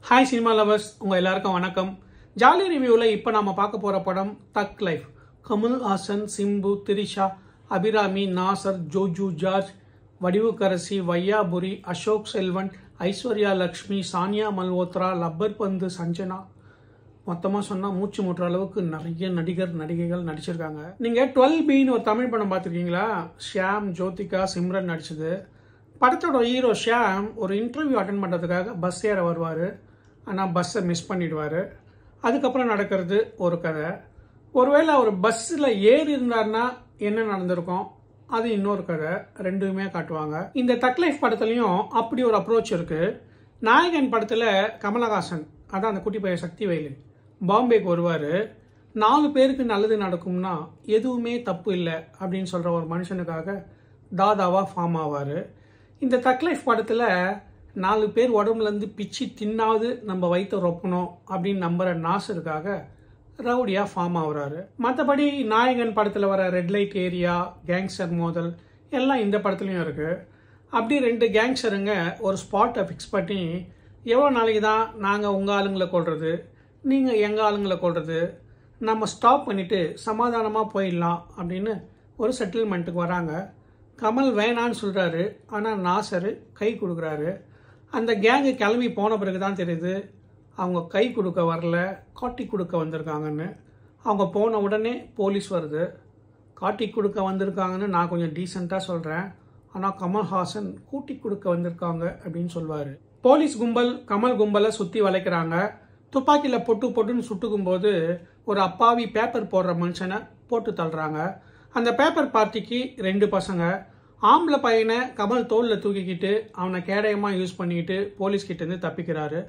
Hi cinema lovers, உங்கள் எல்லாருக்கும் வணக்கம். ஜாலி ரிவ்யூவில் இப்போ நாம் பார்க்க போகிற படம் தக் லைஃப். கமல் ஹாசன், சிம்பு, திரிஷா, அபிராமி, நாசர், ஜோஜு ஜார்ஜ், வடிவுக்கரசி, வையாபுரி, அசோக் செல்வன், ஐஸ்வர்யா லக்ஷ்மி, சானியா மல்ஹோத்ரா, லப்பர் பந்து, சஞ்சனா, மொத்தமாக சொன்னால் மூச்சு முட்டுற அளவுக்கு நிறைய நடிகைகள் நடிச்சிருக்காங்க. நீங்கள் 12Bன்னு ஒரு தமிழ் படம் பார்த்துருக்கீங்களா? ஷியாம், ஜோதிகா, சிம்ரன் நடிச்சது. படத்தோட ஹீரோ ஷியாம் ஒரு இன்டர்வியூ அட்டன் பண்ணுறதுக்காக பஸ் ஏற வருவார். ஆனால் பஸ்ஸை மிஸ் பண்ணிடுவார். அதுக்கப்புறம் நடக்கிறது ஒரு கதை. ஒருவேளை அவர் பஸ்ஸில் ஏறி இருந்தார்னா என்ன நடந்திருக்கும், அது இன்னொரு கதை. ரெண்டுமே காட்டுவாங்க. இந்த தக் லைஃப் படத்துலையும் அப்படி ஒரு அப்ரோச் இருக்குது. நாயகன் படத்தில் கமலஹாசன், அதான் அந்த குட்டி பையன் சக்திவேலு, பாம்பேக்கு வருவார். 4 பேருக்கு நல்லது நடக்கும்னா எதுவுமே தப்பு இல்லை அப்படின்னு சொல்கிற ஒரு மனுஷனுக்காக தாதாவாக ஃபார்ம் ஆவார். இந்த தக் லைஃப் படத்தில் 4 பேர் உடம்புலேருந்து பிச்சு தின்னாவது நம்ம வயிற்று ரொப்பணும் அப்படின்னு நம்புகிற நாசருக்காக ரவுடியாக ஃபார்ம் ஆகுறாரு. மற்றபடி நாயகன் படத்தில் வர ரெட் லைட் ஏரியா, கேங்ஸ்டர் மோதல் எல்லாம் இந்த படத்துலையும் இருக்குது. அப்படி 2 கேங்ஸ்டருங்க ஒரு ஸ்பாட்டை ஃபிக்ஸ் பண்ணி எவ்வளோ நாளைக்கு தான் நாங்கள் உங்கள் ஆளுங்களை கொள்வது, நீங்கள் எங்கள் ஆளுங்களை கொள்வது, நம்ம ஸ்டாப் பண்ணிவிட்டு சமாதானமாக போயிடலாம் அப்படின்னு ஒரு செட்டில்மெண்ட்டுக்கு வராங்க. கமல் வேணான்னு சொல்கிறாரு. ஆனால் நாசர் கை கொடுக்குறாரு. அந்த கேங்கு கிளம்பி போன பிறகு தான் தெரியுது அவங்க கை கொடுக்க வரல, காட்டி கொடுக்க வந்திருக்காங்கன்னு. அவங்க போன உடனே போலீஸ் வருது. காட்டி கொடுக்க வந்திருக்காங்கன்னு நான் கொஞ்சம் டீசெண்டாக சொல்கிறேன். ஆனால் கமல்ஹாசன் கூட்டி கொடுக்க வந்திருக்காங்க அப்படின்னு சொல்வார். போலீஸ் கும்பல் கமல் கும்பலை சுற்றி வளைக்கிறாங்க. துப்பாக்கியில் பொட்டுன்னு சுட்டுக்கும் போது ஒரு அப்பாவி பேப்பர் போடுற மனுஷனை போட்டு தள்ளுறாங்க. அந்த பேப்பர் பார்ட்டிக்கு 2 பசங்க, ஆம்பளை பையனை கமல் தோளில் தூக்கிக்கிட்டு அவனை கேடயமாக யூஸ் பண்ணிக்கிட்டு போலீஸ்கிட்டேருந்து தப்பிக்கிறாரு.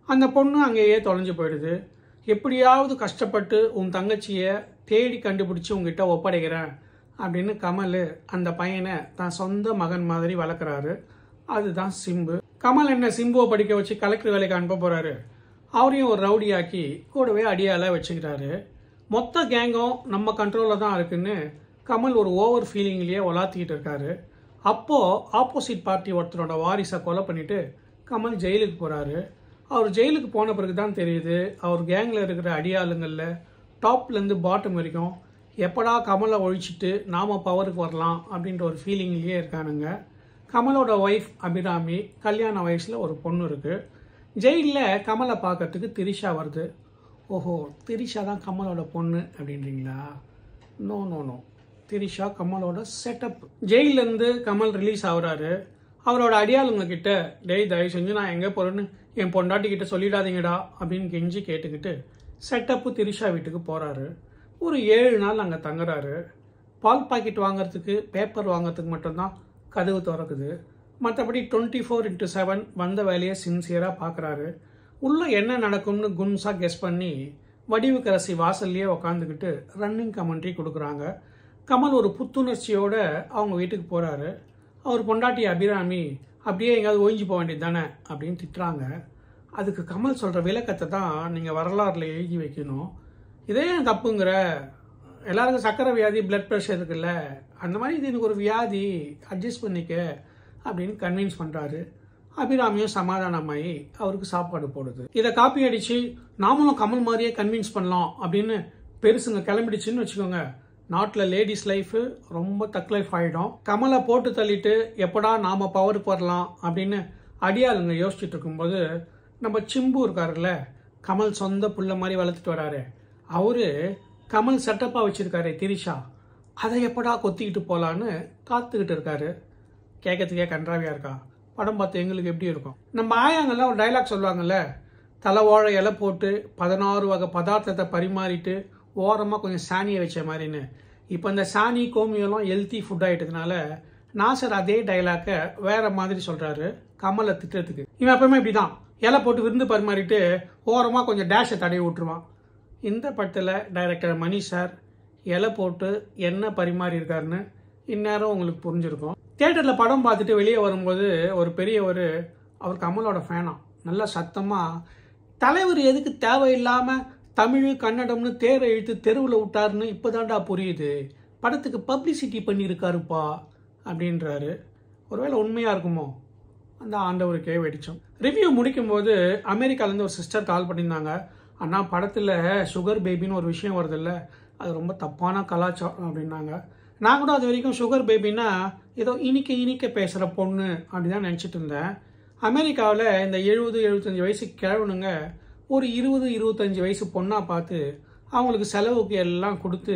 அந்த பொண்ணு அங்கேயே தொலைஞ்சு போயிடுது. எப்படியாவது கஷ்டப்பட்டு உன் தங்கச்சியை தேடி கண்டுபிடிச்சி உங்ககிட்ட ஒப்படைக்கிறேன் அப்படின்னு கமல் அந்த பையனை தான் சொந்த மகன் மாதிரி வளர்க்குறாரு. அதுதான் சிம்பு. கமல் என்ன சிம்புவை படிக்க வச்சு கலெக்டர் வேலைக்கு அனுப்ப போகிறாரு. அவரையும் ஒரு ரவுடியாக்கி கூடவே அடியால வச்சுக்கிறாரு. மொத்த கேங்கும் நம்ம கண்ட்ரோலில் தான் இருக்குன்னு கமல் ஒரு ஓவர் ஃபீலிங்லேயே வளாத்திக்கிட்டு இருக்காரு. அப்போது ஆப்போசிட் பார்ட்டி ஒருத்தரோட வாரிசை கொலை பண்ணிவிட்டு கமல் ஜெயிலுக்கு போகிறாரு. அவர் ஜெயிலுக்கு போன பிறகு தான் தெரியுது அவர் கேங்கில் இருக்கிற அடியாளுங்களில் டாப்லேருந்து பாட்டம் வரைக்கும் எப்படா கமலை ஒழிச்சிட்டு நாம் பவருக்கு வரலாம் அப்படின்ற ஒரு ஃபீலிங்லேயே இருக்கானுங்க. கமலோட ஒய்ஃப் அபிராமி, கல்யாண வயசில் ஒரு பொண்ணு இருக்குது. ஜெயிலில் கமலை பார்க்கறதுக்கு திரிஷா வருது. ஓஹோ, திரிஷா தான் கமலோட பொண்ணு அப்படின்றீங்களா? நோ, திரிஷா கமலோட செட்டப். ஜெயிலேருந்து கமல் ரிலீஸ் ஆகுறாரு. அவரோட அடியாளுங்க கிட்ட, டேய் தயவு செஞ்சு நான் எங்கே போகிறேன்னு என் பொண்டாட்டி கிட்ட சொல்லிடாதீங்கடா அப்படின்னு கெஞ்சி கேட்டுக்கிட்டு செட்டப்பு திரிஷா வீட்டுக்கு போகிறாரு. ஒரு 7 நாள் அங்கே தங்குறாரு. பால் பாக்கெட் வாங்கிறதுக்கு, பேப்பர் வாங்கிறதுக்கு மட்டும்தான் கதவு திறக்குது. மற்றபடி 24/7 வந்த வேலையை சின்சியராக பார்க்குறாரு. உள்ளே என்ன நடக்கும்னு குன்ஸாக கெஸ் பண்ணி வடிவுக்கரசி வாசல்லையே உக்காந்துக்கிட்டு ரன்னிங் கமெண்ட்ரி கொடுக்குறாங்க. கமல் ஒரு புத்துணர்ச்சியோடு அவங்க வீட்டுக்கு போகிறாரு. அவர் பொண்டாட்டி அபிராமி அப்படியே எங்கேயாவது ஓய்ஞ்சி போக வேண்டியது தானே அப்படின்னு திட்டுறாங்க. அதுக்கு கமல் சொல்கிற விளக்கத்தை தான் நீங்கள் வரலாறுல எழுதி வைக்கணும். இதே ஏன் தப்புங்கிற, எல்லாருக்கும் சக்கரை வியாதி, பிளட் ப்ரெஷர் இருக்குல்ல, அந்த மாதிரி இது எனக்கு ஒரு வியாதி, அட்ஜஸ்ட் பண்ணிக்க அப்படின்னு கன்வின்ஸ் பண்ணுறாரு. அபிராமியும் சமாதானமாகி அவருக்கு சாப்பாடு போடுது. இதை காப்பி அடித்து நாமளும் கமல் மாதிரியே கன்வின்ஸ் பண்ணலாம் அப்படின்னு பெருசுங்க கிளம்பிடுச்சுன்னு வச்சுக்கோங்க, நாட்டில் லேடிஸ் லைஃபு ரொம்ப தக் லைஃப் ஆகிடும். கமலை போட்டு தள்ளிட்டு எப்படா நாம் பவருக்கு வரலாம் அப்படின்னு அடியாளுங்க யோசிச்சுட்டு இருக்கும்போது நம்ம சிம்பு இருக்காருல்ல, கமல் சொந்த புள்ள மாதிரி வளர்த்துட்டு வராரு. அவரு கமல் செட்டப்பாக வச்சுருக்காரு திரிஷா, அதை எப்படா கொத்திக்கிட்டு போகலான்னு காத்துக்கிட்டு இருக்காரு. கேட்கறதுக்கே கன்றாவியாக இருக்கா? படம் பார்த்து எங்களுக்கு எப்படி இருக்கும்? நம்ம ஆயாங்கெல்லாம் ஒரு டைலாக் சொல்லுவாங்கல்ல, தலைவாழை இலை போட்டு 16 வகை பதார்த்தத்தை பரிமாறிட்டு ஓரமாக கொஞ்சம் சாணியை வச்ச மாதிரின்னு. இப்போ இந்த சாணி கோமியெல்லாம் ஹெல்த்தி ஃபுட் ஆகிட்டதுனால நாசர் அதே டைலாக்கை வேற மாதிரி சொல்கிறாரு கமலை திட்டத்துக்கு. இவன் எப்பவுமே இப்படி தான் இலை போட்டு விருந்து பரிமாறிட்டு ஓரமாக கொஞ்சம் டேஷை தடவி விட்டுருவான். இந்த படத்தில் டைரக்டர் மணி சார் இலை போட்டு என்ன பரிமாறி இருக்காருன்னு இந்நேரம் உங்களுக்கு புரிஞ்சிருக்கும். தியேட்டரில் படம் பார்த்துட்டு வெளியே வரும்போது ஒரு பெரியவர், அவர் கமலோட ஃபேனா, நல்லா சத்தமாக, தலைவர் எதுக்கு தேவையில்லாமல் தமிழ் கன்னடம்னு தேரை இழுத்து தெருவில் விட்டாருன்னு இப்போதான்டா புரியுது, படத்துக்கு பப்ளிசிட்டி பண்ணியிருக்காருப்பா அப்படின்றாரு. ஒருவேளை உண்மையாக இருக்குமோ? அந்த ஆண்டவருக்கே வெடிச்சோம். ரிவ்யூ முடிக்கும்போது அமெரிக்காலேருந்து ஒரு சிஸ்டர் கால் பண்ணியிருந்தாங்க. அண்ணா படத்தில் சுகர் பேபின்னு ஒரு விஷயம் வருது இல்லை, அது ரொம்ப தப்பான கலாச்சாரம் அப்படின்னாங்க. நான் கூட அது வரைக்கும் சுகர் பேபின்னா ஏதோ இனிக்க பேசுகிற பொண்ணு அப்படி தான் நினச்சிட்டு இருந்தேன். அமெரிக்காவில் இந்த 70-75 வயசு கிழவனுங்க ஒரு 20-25 வயசு பொண்ணாக பார்த்து அவங்களுக்கு செலவுக்கு எல்லாம் கொடுத்து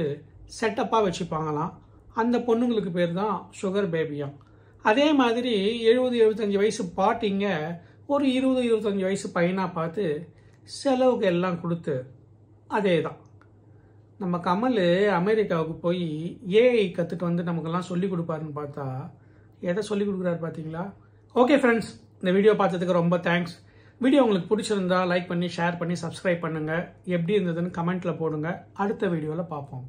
செட்டப்பாக வச்சுப்பாங்களாம். அந்த பொண்ணுங்களுக்கு பேர் தான் சுகர் பேபியாம். அதே மாதிரி 70-75 வயசு பாட்டிங்க ஒரு 20-25 வயசு பையனாக பார்த்து செலவுக்கு எல்லாம் கொடுத்து அதே தான். நம்ம கமல் அமெரிக்காவுக்கு போய் ஏஐ கற்றுட்டு வந்து நமக்கெல்லாம் சொல்லிக் கொடுப்பாருன்னு பார்த்தா எதை சொல்லிக் கொடுக்குறாரு பார்த்தீங்களா? ஓகே ஃப்ரெண்ட்ஸ், இந்த வீடியோ பார்த்ததுக்கு ரொம்ப தேங்க்ஸ். வீடியோ உங்களுக்கு பிடிச்சிருந்தா லைக் பண்ணி ஷேர் பண்ணி சப்ஸ்கிரைப் பண்ணுங்கள். எப்படி இருந்ததுன்னு கமெண்ட்டில் போடுங்க. அடுத்த வீடியோவில் பார்ப்போம்.